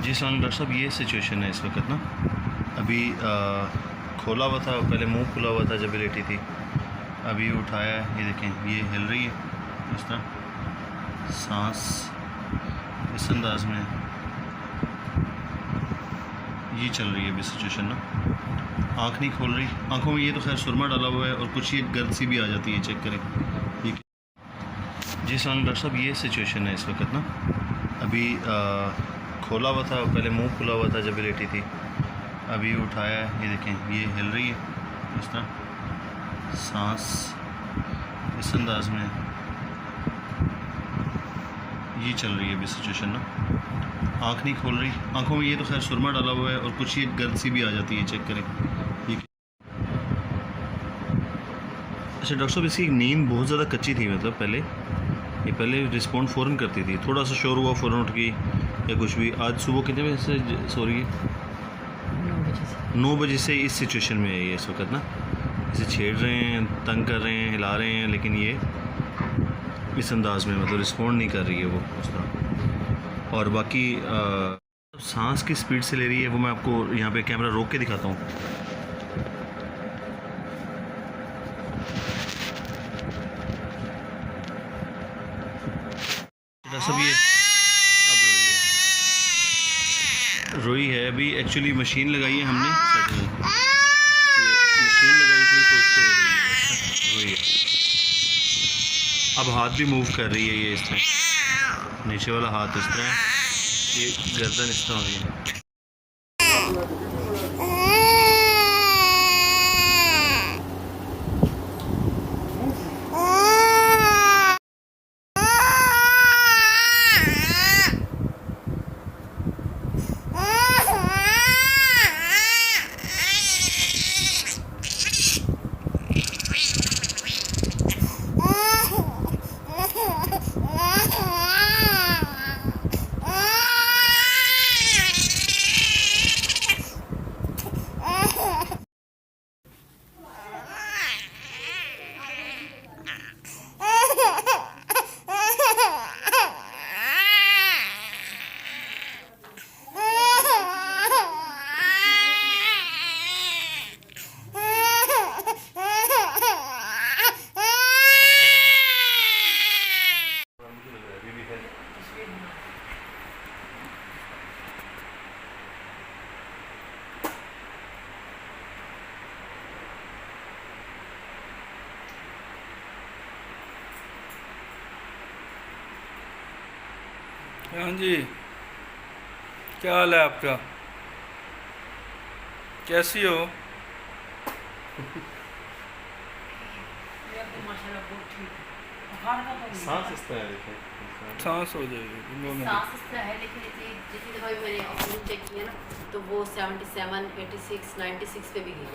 जी सलाम डॉक्टर साहब, ये सिचुएशन है इस वक्त ना। अभी खोला हुआ था, पहले मुंह खुला हुआ था जब लेटी थी। अभी उठाया है, ये देखें, ये हिल रही है इस तरह, सांस इस अंदाज में ये चल रही है अभी सिचुएशन ना। आँख नहीं खोल रही, आँखों में ये तो खैर सुरमा डाला हुआ है और कुछ ये गर्द सी भी आ जाती है, चेक करें। ठीक है जी सलाम डॉक्टर साहब, ये सिचुएशन है इस वक्त ना। अभी खोला हुआ था, पहले मुंह खुला हुआ था जब लेटी थी। अभी उठाया है, ये देखें, ये हिल रही है इस तरह, सांस इस अंदाज में ये चल रही है अभी सिचुएशन ना। आँख नहीं खोल रही, आँखों में ये तो खैर सुरमा डाला हुआ है और कुछ ये गर्द सी भी आ जाती है, चेक करें। ठीक है अच्छा डॉक्टर साहब, इसकी नींद बहुत ज़्यादा कच्ची थी, मतलब पहले रिस्पॉन्ड फ़ौरन करती थी, थोड़ा सा शोर हुआ फ़ौरन उठ गई या कुछ भी। आज सुबह कितने बजे से सो रही है? 9 बजे से इस सिचुएशन में है ये इस वक्त ना। इसे छेड़ रहे हैं, तंग कर रहे हैं, हिला रहे हैं, लेकिन ये इस अंदाज में मतलब रिस्पॉन्ड नहीं कर रही है वो उस तरह। और बाकी सांस की स्पीड से ले रही है, वो मैं आपको यहाँ पे कैमरा रोक के दिखाता हूँ। सब ये अब रोई है अभी। एक्चुअली मशीन लगाई है हमने, मशीन लगाई थी तो उससे रोई है। अब हाथ भी मूव कर रही है ये इस तरह, नीचे वाला हाथ इस तरह, ये गर्दन इस तरह हो रही है। हाँ जी, क्या हाल है आपका? कैसी हो? सांस इस तरह देखें, सांस हो जाएगी सांस इस तरह है, लेकिन जितनी दफ़ा भी मैंने ऑक्सीजन चेक किया ना, तो वो 77, 86, 96 पे भी गई।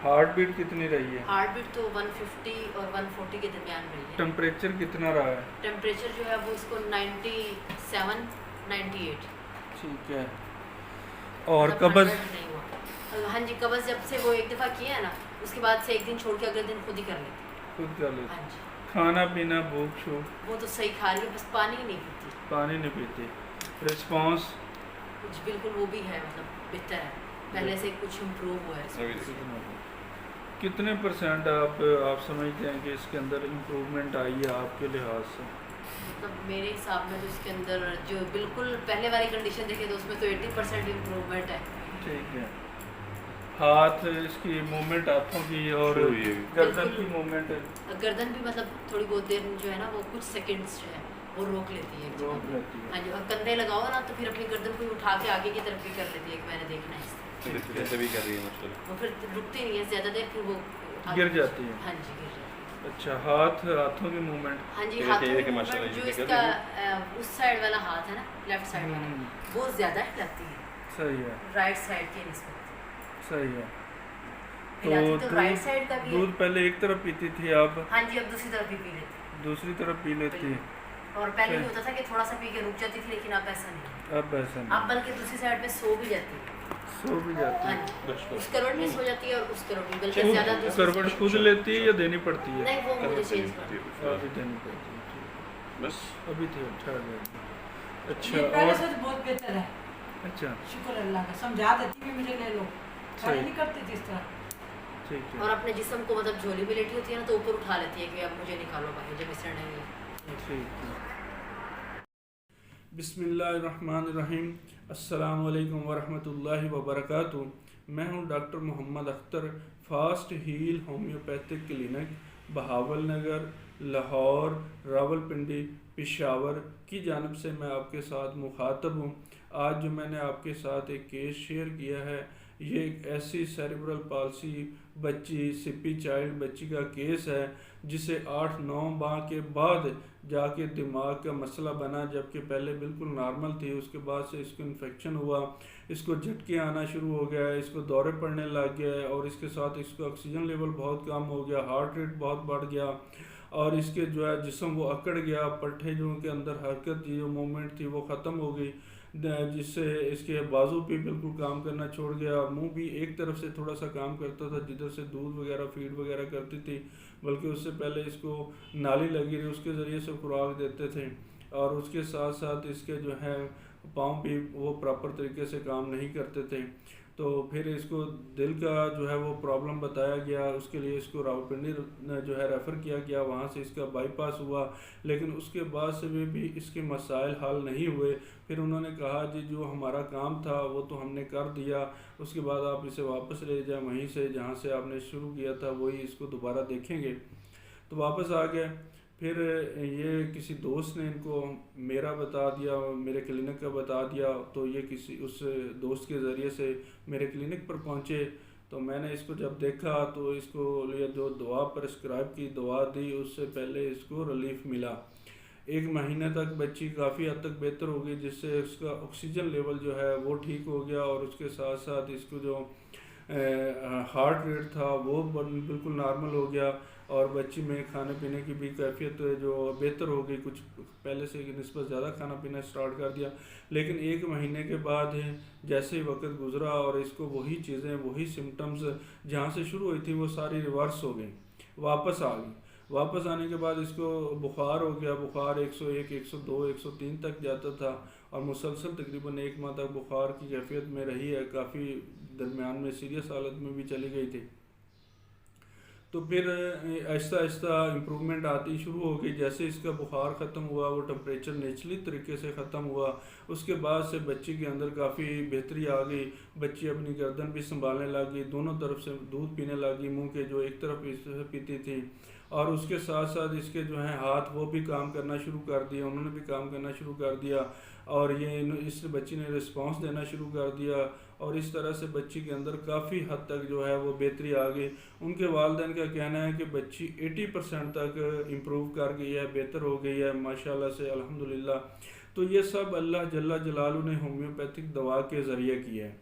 हार्ट बीट कितनी रही है? हार्ट बीट तो 150 और 140 के दरमियान रही है। टेम्परेचर कितना रहा है? टेम्परेचर जो है वो इसको 97, 98। ठीक है। और मतलब कब्ज़? 100 नहीं हुआ। हाँ जी, कब्ज़ जब से वो एक दफ़ा किया है ना, उसके बाद से एक दिन छोड़ के अगले दिन खुद ही कर लेती। खुद कर लेते? हाँ जी। खाना पीना, भूख शूख? वो तो सही खा रही है, बस पानी ही नहीं पीती। पानी नहीं पीती। रिस्पॉन्स? कुछ बिल्कुल वो भी है, मतलब बेहतर है, पहले से कुछ इम्प्रूव हुआ है। कितने % आप समझते हैं कि इसके अंदर इम्प्रूवमेंट आई है आपके लिहाज से? मतलब मेरे हिसाब में तो इसके अंदर जो बिल्कुल पहले वाली कंडीशन देखे तो उसमें तो 80% इम्प्रूवमेंट है। ठीक है। हाथ इसकी मूवमेंट, हाथों की और गर्दन की मूवमेंट? गर्दन भी मतलब थोड़ी बहुत देर जो है ना, वो कुछ सेकंड्स जो है वो रोक लेती है। रोक लेती है। हाँ जी, और कंधे लगाओ ना तो फिर अपनी गर्दन को उठा के आगे की तरफ भी कर लेती है, कि मैंने देखना है इससे। जैसे भी कर रही है मतलब। वो फिर रुकती नहीं है ज़्यादा देर, फिर वो गिर जाती है। हाँ जी, गिर जाती है। अच्छा, हाथों की मूवमेंट? हाँ जी, ये हाथों देखिए, की माशाल्लाह movement जो ये इसका उस साइड वाला हाथ है ना, लेफ्ट साइड वाला, हम्म। वो ज़्यादा हिलाती है सही है। राइट साइड के निस्बत। सही है। हिलाती तो राइट दूध साइड का भी है। दूध पहले एक तरफ पीती थी, अब हाँ जी, अब दूसरी तरफ भी पी लेती दूसरी तरफ पी लेती है। और पहले ये होता था कि थोड़ा सा पी के रुक जाती थी, लेकिन अब ऐसा नहीं। अब ऐसा अब नहीं, बल्कि दूसरी साइड पे सो भी जाती है। सो भी जाती हाँ है। जी, उस करवट में सो जाती है और उस करवट में, बल्कि खुद ज़्यादा दूसरी करवट साइड। खुद लेती है या देनी पड़ती है? नहीं, वो मुझे चेंज कर। अभी देनी पड़ती है। ठीक। बस अभी तो अच्छा है। अच्छा, ये पहले और से तो बहुत बेहतर है। अच्छा शुक्र अल्लाह का, समझा देती है मुझे ले लो, सही। पहले नहीं करती थी इस तरह। ठीक और है अपने जिस्म को मतलब झोली में लेटी होती है ना तो ऊपर उठा लेती है कि अब मुझे निकालो बाहर जब इसे नहीं है। ठीक है। बिस्मिल्लाहिर्रहमानिर्रहीम। अस्सलाम वालेकुम वरहमतुल्लाहि वबरकातुहू। मैं हूं doctor Mohammad Akhtar, fast heal homeopathic clinic, Bahawal Nagar, Lahore, Rawalpindi, Peshawar की जानब से मैं आपके साथ मुखातब हूं। आज जो मैंने आपके साथ एक केस शेयर किया है, ये एक ऐसी सेरेब्रल पाल्सी बच्ची, सिपी चाइल्ड बच्ची का केस है जिसे 8-9 माह के बाद जाके दिमाग का मसला बना, जबकि पहले बिल्कुल नॉर्मल थी। उसके बाद से इसको इन्फेक्शन हुआ, इसको झटके आना शुरू हो गया, इसको दौरे पड़ने लग गए और इसके साथ इसको ऑक्सीजन लेवल बहुत कम हो गया, हार्ट रेट बहुत बढ़ गया और इसके जो है जिस्म वो अकड़ गया, पट्टे जो के अंदर हरकत जो मूवमेंट थी वो ख़त्म हो गई, जिससे इसके बाजू भी बिल्कुल काम करना छोड़ गया। मुंह भी एक तरफ से थोड़ा सा काम करता था, जिधर से दूध वगैरह फीड वगैरह करती थी, बल्कि उससे पहले इसको नाली लगी रही, उसके ज़रिए से खुराक देते थे। और उसके साथ साथ इसके जो है पाँव भी वो प्रॉपर तरीके से काम नहीं करते थे। तो फिर इसको दिल का जो है वो प्रॉब्लम बताया गया, उसके लिए इसको रावलपिंडी जो है रेफ़र किया गया, वहाँ से इसका बाईपास हुआ, लेकिन उसके बाद से भी इसके मसाइल हल नहीं हुए। फिर उन्होंने कहा जी जो हमारा काम था वो तो हमने कर दिया, उसके बाद आप इसे वापस ले जाएं, वहीं से जहाँ से आपने शुरू किया था वही इसको दोबारा देखेंगे। तो वापस आ गए। फिर ये किसी दोस्त ने इनको मेरा बता दिया, मेरे क्लिनिक का बता दिया, तो ये किसी उस दोस्त के ज़रिए से मेरे क्लिनिक पर पहुँचे। तो मैंने इसको जब देखा तो इसको ये जो दवा प्रिस्क्राइब की दवा दी, उससे पहले इसको रिलीफ मिला। 1 महीने तक बच्ची काफ़ी हद तक बेहतर हो गई, जिससे उसका ऑक्सीजन लेवल जो है वो ठीक हो गया और उसके साथ साथ इसको जो हार्ट रेट था वो बिल्कुल नॉर्मल हो गया और बच्ची में खाने पीने की भी कैफियत जो बेहतर हो गई, कुछ पहले से निस्बत ज़्यादा खाना पीना स्टार्ट कर दिया। लेकिन 1 महीने के बाद जैसे ही वक्त गुजरा और इसको वही चीज़ें, वही सिम्टम्स जहाँ से शुरू हुई थी वो सारी रिवर्स हो गई, वापस आ गई। वापस आने के बाद इसको बुखार हो गया, बुखार 101, 102, 103 तक जाता था और मुसलसल तकरीबन 1 माह तक बुखार की कैफियत में रही है, काफ़ी दरमियान में सीरियस हालत में भी चली गई थी। तो फिर आहिस्ता आहिस्ता इम्प्रूवमेंट आती शुरू हो गई। जैसे इसका बुखार ख़त्म हुआ, वो टेम्परेचर नेचुरली तरीके से ख़त्म हुआ, उसके बाद से बच्ची के अंदर काफ़ी बेहतरी आ गई। बच्ची अपनी गर्दन भी संभालने लगी, दोनों तरफ से दूध पीने लगी, मुंह के जो एक तरफ पीती थी, और उसके साथ साथ इसके जो हैं हाथ वो भी काम करना शुरू कर दिया, उन्होंने भी काम करना शुरू कर दिया और ये इस बच्ची ने रिस्पांस देना शुरू कर दिया और इस तरह से बच्ची के अंदर काफ़ी हद तक जो है वो बेहतरी आ गई। उनके वालिदैन का कहना है कि बच्ची 80% तक इम्प्रूव कर गई है, बेहतर हो गई है माशाल्लाह से, अल्हम्दुलिल्लाह। तो ये सब अल्लाह जल्ला जलालू ने होम्योपैथिक दवा के ज़रिए किया है।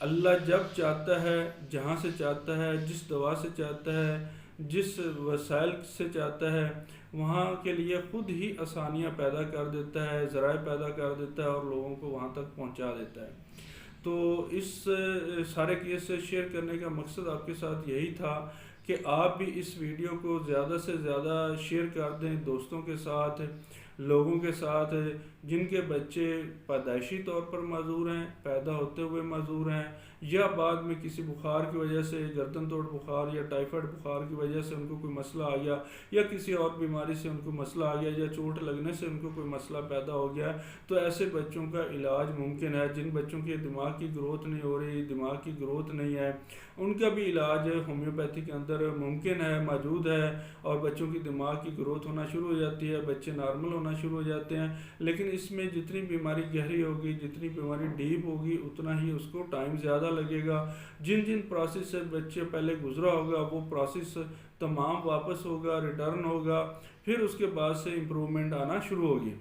अल्लाह जब चाहता है, जहाँ से चाहता है, जिस दवा से चाहता है, जिस वसाइल से चाहता है, वहाँ के लिए ख़ुद ही आसानियाँ पैदा कर देता है, ज़राए पैदा कर देता है और लोगों को वहाँ तक पहुँचा देता है। तो इस सारे केस से शेयर करने का मकसद आपके साथ यही था कि आप भी इस वीडियो को ज़्यादा से ज़्यादा शेयर कर दें दोस्तों के साथ, लोगों के साथ जिनके बच्चे पैदाइशी तौर पर माजूर हैं, पैदा होते हुए माजूर हैं, या बाद में किसी बुखार की वजह से, गर्दन तोड़ बुखार या टाइफाइड बुखार की वजह से उनको कोई मसला आ गया, या किसी और बीमारी से उनको मसला आ गया, या चोट लगने से उनको कोई मसला पैदा हो गया। तो ऐसे बच्चों का इलाज मुमकिन है। जिन बच्चों की दिमाग की ग्रोथ नहीं हो रही, दिमाग की ग्रोथ नहीं है, उनका भी इलाज होम्योपैथी के अंदर मुमकिन है, मौजूद है और बच्चों की दिमाग की ग्रोथ होना शुरू हो जाती है, बच्चे नॉर्मल होना शुरू हो जाते हैं। लेकिन इसमें जितनी बीमारी गहरी होगी, जितनी बीमारी डीप होगी, उतना ही उसको टाइम ज़्यादा लगेगा। जिन जिन प्रोसेस से बच्चे पहले गुजरा होगा वो प्रोसेस तमाम वापस होगा, रिटर्न होगा, फिर उसके बाद से इम्प्रूवमेंट आना शुरू होगी।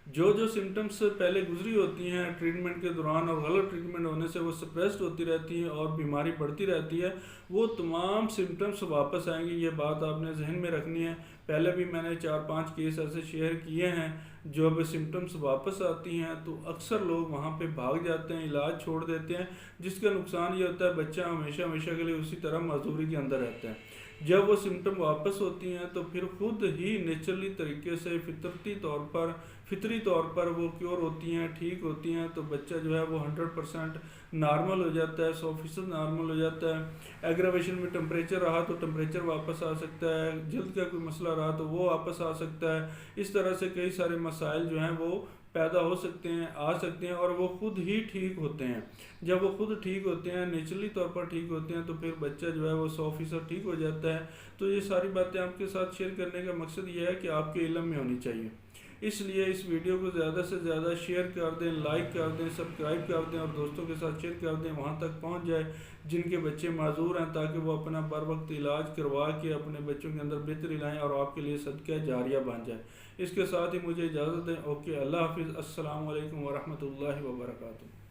जो जो सिम्टम्स पहले गुजरी होती हैं ट्रीटमेंट के दौरान और गलत ट्रीटमेंट होने से वो सप्रेस्ड होती रहती हैं और बीमारी बढ़ती रहती है, वो तमाम सिम्टम्स वापस आएंगे। ये बात आपने जहन में रखनी है। पहले भी मैंने 4-5 केस ऐसे शेयर किए हैं, जब सिम्टम्स वापस आती हैं तो अक्सर लोग वहाँ पे भाग जाते हैं, इलाज छोड़ देते हैं, जिसका नुकसान ये होता है बच्चा हमेशा हमेशा के लिए उसी तरह मजदूरी के अंदर रहता है। जब वो सिम्टम वापस होती हैं तो फिर खुद ही नेचुरली तरीके से फितरी तौर पर वो क्योर होती हैं, ठीक होती हैं। तो बच्चा जो है वो 100% नॉर्मल हो जाता है, 100% नॉर्मल हो जाता है। एग्रावेशन में टेम्परेचर रहा तो टेम्परेचर वापस आ सकता है, जल्द का कोई मसला रहा तो वो वापस आ सकता है। इस तरह से कई सारे मसाइल जो हैं वो पैदा हो सकते हैं, आ सकते हैं, और वो खुद ही ठीक होते हैं। जब वो खुद ठीक होते हैं, नेचुरली तौर पर ठीक होते हैं, तो फिर बच्चा जो है वो 100% ठीक हो जाता है। तो ये सारी बातें आपके साथ शेयर करने का मकसद ये है कि आपके इल्म में होनी चाहिए। इसलिए इस वीडियो को ज़्यादा से ज़्यादा शेयर कर दें, लाइक कर दें, सब्सक्राइब कर दें और दोस्तों के साथ शेयर कर दें, वहाँ तक पहुँच जाए जिनके बच्चे माजूर हैं, ताकि वो अपना बर वक्त इलाज करवा के अपने बच्चों के अंदर बेहतरी लाएँ और आपके लिए सदका जारिया बन जाए। इसके साथ ही मुझे इजाज़त दें। ओके, अल्लाह हाफिज़। अस्सलाम वालेकुम वरहमतुल्लाहि वबरकातुहू।